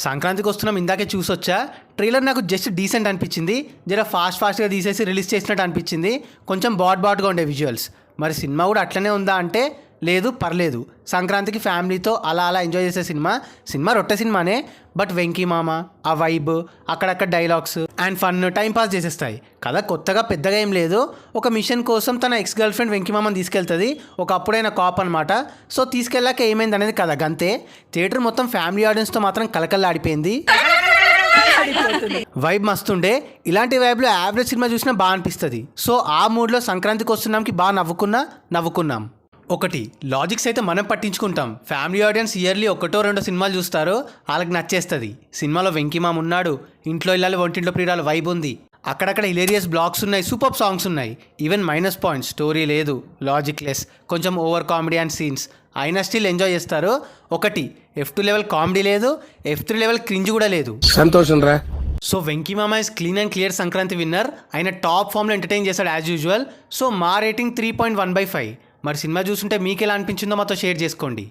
సంక్రాంతికి వస్తున్నాం, ఇందాకే చూసొచ్చా. ట్రైలర్ నాకు జస్ట్ డీసెంట్ అనిపించింది. జర ఫాస్ట్గా తీసేసి రిలీజ్ చేసినట్టు అనిపించింది. కొంచెం బాట్గా ఉండే విజువల్స్. మరి సినిమా కూడా అట్లనే ఉందా అంటే లేదు, పర్లేదు. సంక్రాంతికి ఫ్యామిలీతో అలా ఎంజాయ్ చేసే సినిమా రొట్టె సినిమానే. బట్ వెంకీ మామ ఆ వైబ్, అక్కడక్కడ dialogues and fun time pass చేసేస్తాయి. కథ కొత్తగా పెద్దగా ఏం లేదు. ఒక మిషన్ కోసం తన ఎక్స్ గర్ల్ ఫ్రెండ్ వెంకీ మామని తీసుకెళ్తుంది. ఒక అప్పుడైన కాప్ అనమాట. సో తీసుకెళ్ళాక ఏమైంది అనేది కథ గంతే. థియేటర్ మొత్తం ఫ్యామిలీ ఆడియన్స్తో మాత్రం కలకల్లాడిపోయింది. వైబ్ మస్తుండే. ఇలాంటి వైబ్లో యావరేజ్ సినిమా చూసినా బాగా అనిపిస్తుంది. సో ఆ మూడ్లో సంక్రాంతికి వస్తున్నాంకి బాగా నవ్వుకున్నాం. ఒకటి లాజిక్స్ అయితే మనం పట్టించుకుంటాం. ఫ్యామిలీ ఆడియన్స్ ఇయర్లీ 1-2 సినిమాలు చూస్తారు, వాళ్ళకి నచ్చేస్తుంది. సినిమాలో వెంకీమామ ఉన్నాడు, ఇంట్లో ఇల్లాలి వంటింట్లో ప్రియురాలు వైబ్ ఉంది, అక్కడక్కడ హిలేరియస్ బ్లాగ్స్ ఉన్నాయి, సూపర్ సాంగ్స్ ఉన్నాయి. ఈవెన్ మైనస్ పాయింట్స్, స్టోరీ లేదు, లాజిక్ లెస్, కొంచెం ఓవర్ కామెడీ అండ్ సీన్స్, అయినా స్టిల్ ఎంజాయ్ చేస్తారు. ఒకటి F2 లెవెల్ కామెడీ లేదు, F3 లెవెల్ క్రింజ్ కూడా లేదు. సంతోషం రా. సో వెంకీ మామ is clean and clear Sankranti winner. ఆయన టాప్ ఫామ్లో ఎంటర్టైన్ చేశాడు యాజ్ యూజువల్. సో మా రేటింగ్ 3.1/5. మరి సినిమా చూస్తుంటే మీకు ఎలా అనిపించిందో మాతో షేర్ చేసుకోండి.